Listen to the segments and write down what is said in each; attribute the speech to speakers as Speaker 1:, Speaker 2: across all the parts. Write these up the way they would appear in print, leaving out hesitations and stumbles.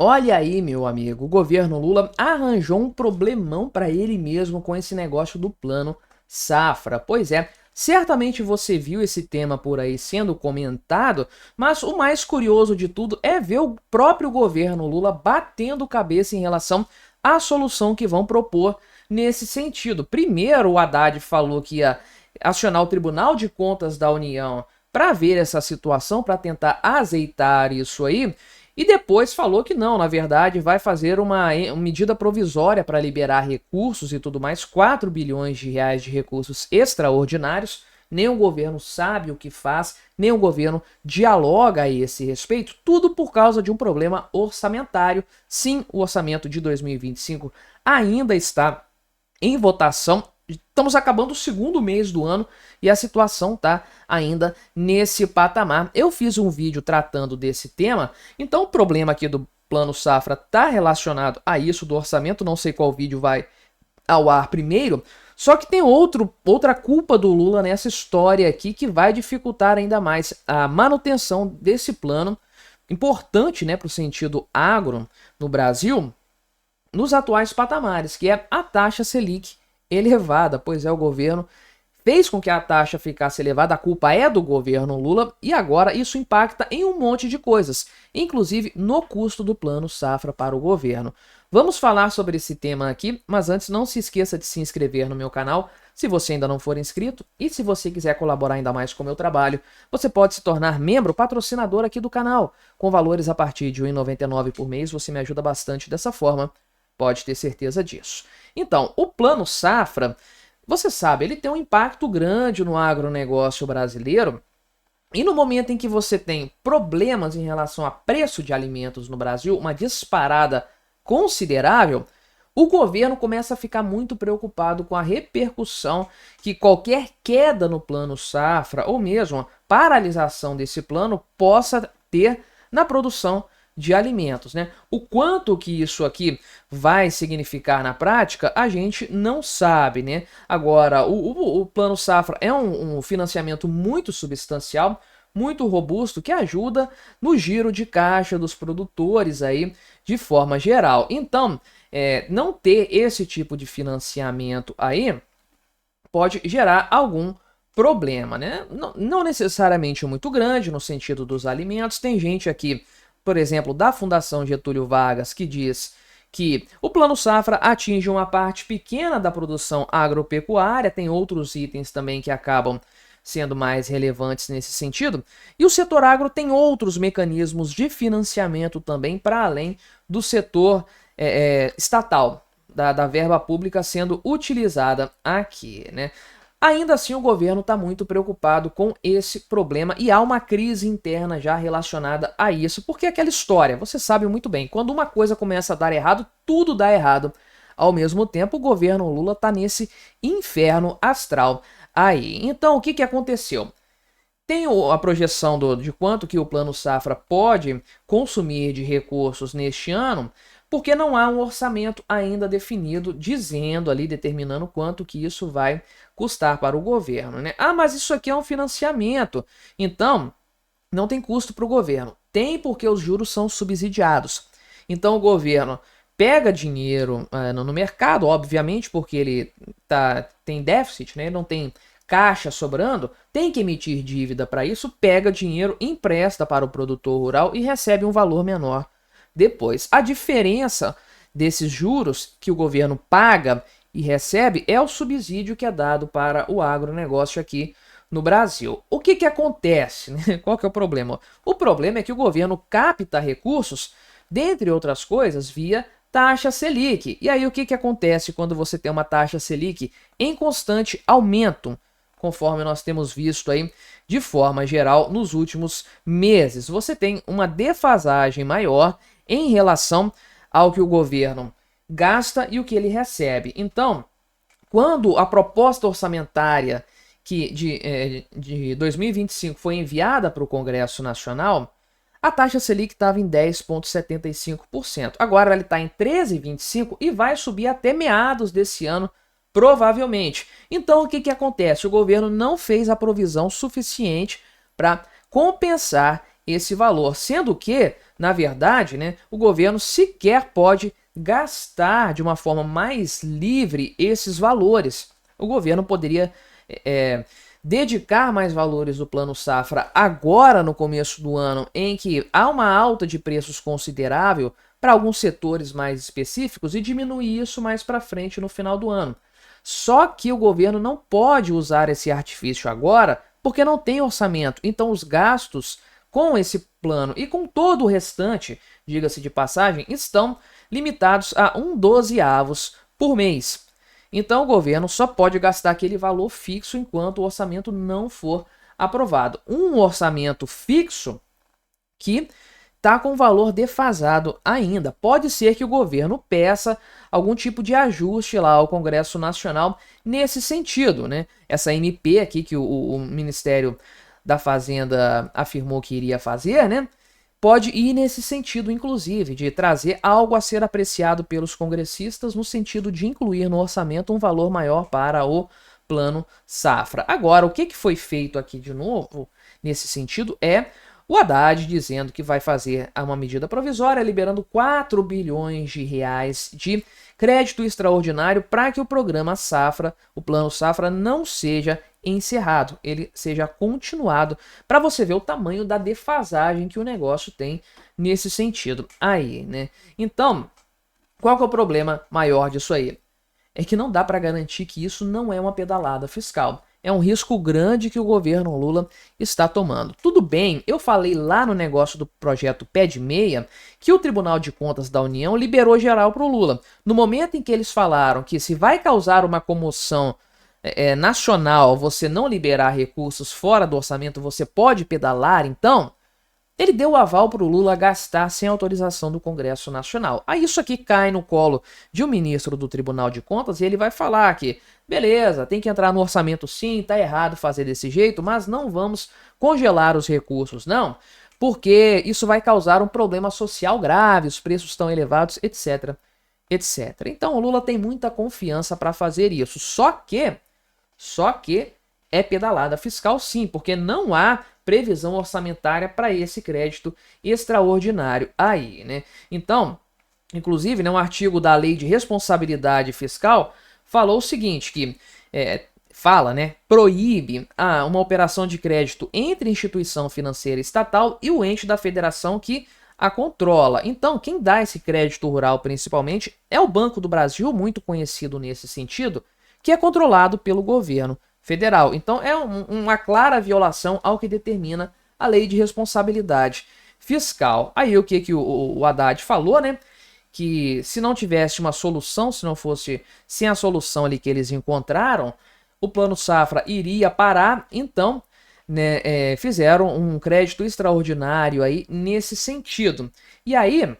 Speaker 1: Olha aí, meu amigo, o governo Lula arranjou um problemão para ele mesmo com esse negócio do plano safra. Pois é, certamente você viu esse tema por aí sendo comentado, mas o mais curioso de tudo é ver o próprio governo Lula batendo cabeça em relação à solução que vão propor nesse sentido. Primeiro, o Haddad falou que ia acionar o Tribunal de Contas da União para ver essa situação, para tentar azeitar isso aí. E depois falou que não, na verdade, vai fazer uma medida provisória para liberar recursos e tudo mais, 4 bilhões de reais de recursos extraordinários. Nem o governo sabe o que faz, nem o governo dialoga a esse respeito, tudo por causa de um problema orçamentário. Sim, o orçamento de 2025 ainda está em votação. Estamos acabando o segundo mês do ano e a situação tá ainda nesse patamar. Eu fiz um vídeo tratando desse tema, então o problema aqui do Plano Safra tá relacionado a isso do orçamento, não sei qual vídeo vai ao ar primeiro, só que tem outra culpa do Lula nessa história aqui que vai dificultar ainda mais a manutenção desse plano, importante, né, para o sentido agro no Brasil, nos atuais patamares, que é a taxa Selic elevada. Pois é, o governo fez com que a taxa ficasse elevada, a culpa é do governo Lula, e agora isso impacta em um monte de coisas, inclusive no custo do plano safra para o governo. Vamos falar sobre esse tema aqui, mas antes não se esqueça de se inscrever no meu canal, se você ainda não for inscrito, e se você quiser colaborar ainda mais com o meu trabalho, você pode se tornar membro patrocinador aqui do canal, com valores a partir de R$ 1,99 por mês, você me ajuda bastante dessa forma, pode ter certeza disso. Então, o plano safra, você sabe, ele tem um impacto grande no agronegócio brasileiro, e no momento em que você tem problemas em relação a preço de alimentos no Brasil, uma disparada considerável, o governo começa a ficar muito preocupado com a repercussão que qualquer queda no plano safra, ou mesmo a paralisação desse plano, possa ter na produção de alimentos, né? O quanto que isso aqui vai significar na prática, a gente não sabe, né? Agora, o Plano Safra é um financiamento muito substancial, muito robusto, que ajuda no giro de caixa dos produtores aí, de forma geral. Então, não ter esse tipo de financiamento aí pode gerar algum problema, né? Não necessariamente muito grande no sentido dos alimentos. Tem gente aqui, por exemplo, da Fundação Getúlio Vargas, que diz que o Plano Safra atinge uma parte pequena da produção agropecuária, tem outros itens também que acabam sendo mais relevantes nesse sentido, e o setor agro tem outros mecanismos de financiamento também para além do setor estatal, da verba pública sendo utilizada aqui, né? Ainda assim, o governo está muito preocupado com esse problema e há uma crise interna já relacionada a isso, porque é aquela história, você sabe muito bem, quando uma coisa começa a dar errado, tudo dá errado. Ao mesmo tempo, o governo Lula está nesse inferno astral aí. Então, o que aconteceu? Tem a projeção de quanto que o Plano Safra pode consumir de recursos neste ano, porque não há um orçamento ainda definido, dizendo ali, determinando quanto que isso vai custar para o governo, né? Ah, mas isso aqui é um financiamento, então não tem custo para o governo. Tem, porque os juros são subsidiados. Então o governo pega dinheiro no mercado, obviamente, porque ele tem déficit, né? Ele não tem caixa sobrando, tem que emitir dívida para isso, pega dinheiro, empresta para o produtor rural e recebe um valor menor depois. A diferença desses juros que o governo paga e recebe é o subsídio que é dado para o agronegócio aqui no Brasil. O que acontece, né? Qual que é o problema? O problema é que o governo capta recursos, dentre outras coisas, via taxa Selic. E aí o que acontece quando você tem uma taxa Selic em constante aumento, conforme nós temos visto aí de forma geral nos últimos meses? Você tem uma defasagem maior em relação ao que o governo gasta e o que ele recebe. Então, quando a proposta orçamentária de 2025 foi enviada para o Congresso Nacional, a taxa Selic estava em 10,75%. Agora ela está em 13,25% e vai subir até meados desse ano, provavelmente. Então, o que acontece? O governo não fez a provisão suficiente para compensar esse valor, sendo que, na verdade, né, o governo sequer pode gastar de uma forma mais livre esses valores. O governo poderia dedicar mais valores do Plano Safra agora no começo do ano, em que há uma alta de preços considerável para alguns setores mais específicos e diminuir isso mais para frente no final do ano. Só que o governo não pode usar esse artifício agora porque não tem orçamento. Então os gastos com esse plano e com todo o restante, diga-se de passagem, estão limitados a 1/12 por mês. Então o governo só pode gastar aquele valor fixo enquanto o orçamento não for aprovado. Um orçamento fixo que está com valor defasado ainda. Pode ser que o governo peça algum tipo de ajuste lá ao Congresso Nacional nesse sentido, né? Essa MP aqui que o Ministério da Fazenda afirmou que iria fazer, né? Pode ir nesse sentido, inclusive, de trazer algo a ser apreciado pelos congressistas no sentido de incluir no orçamento um valor maior para o Plano Safra. Agora, o que foi feito aqui de novo nesse sentido é o Haddad dizendo que vai fazer uma medida provisória liberando 4 bilhões de reais de crédito extraordinário para que o programa Safra, o Plano Safra, não seja encerrado, ele seja continuado, para você ver o tamanho da defasagem que o negócio tem nesse sentido aí, né? Então, qual que é o problema maior disso aí? É que não dá para garantir que isso não é uma pedalada fiscal. É um risco grande que o governo Lula está tomando. Tudo bem, eu falei lá no negócio do projeto Pé de Meia que o Tribunal de Contas da União liberou geral para o Lula. No momento em que eles falaram que se vai causar uma comoção nacional você não liberar recursos fora do orçamento, você pode pedalar, então ele deu o aval para o Lula gastar sem autorização do Congresso Nacional. Aí isso aqui cai no colo de um ministro do Tribunal de Contas e ele vai falar que, beleza, tem que entrar no orçamento sim, tá errado fazer desse jeito, mas não vamos congelar os recursos, não, porque isso vai causar um problema social grave, os preços estão elevados, etc, etc. Então o Lula tem muita confiança para fazer isso, só que é pedalada fiscal sim, porque não há previsão orçamentária para esse crédito extraordinário aí, né? Então, inclusive, né, um artigo da Lei de Responsabilidade Fiscal falou o seguinte, que proíbe uma operação de crédito entre instituição financeira estatal e o ente da federação que a controla. Então, quem dá esse crédito rural principalmente é o Banco do Brasil, muito conhecido nesse sentido, que é controlado pelo governo federal. Então é uma clara violação ao que determina a Lei de Responsabilidade Fiscal. Aí o que o Haddad falou, né? Que se não tivesse uma solução, se não fosse sem a solução ali que eles encontraram, o Plano Safra iria parar, então né, fizeram um crédito extraordinário aí nesse sentido. E aí,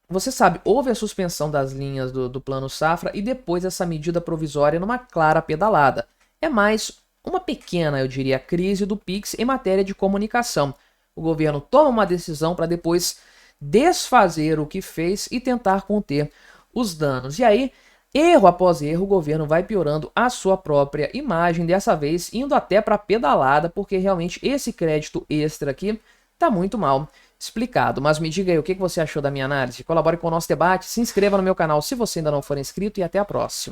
Speaker 1: você sabe, houve a suspensão das linhas do Plano Safra e depois essa medida provisória numa clara pedalada. É mais uma pequena, eu diria, crise do Pix em matéria de comunicação. O governo toma uma decisão para depois desfazer o que fez e tentar conter os danos. E aí, erro após erro, o governo vai piorando a sua própria imagem, dessa vez indo até para pedalada, porque realmente esse crédito extra aqui está muito mal explicado. Mas me diga aí o que você achou da minha análise, colabore com o nosso debate, se inscreva no meu canal se você ainda não for inscrito e até a próxima.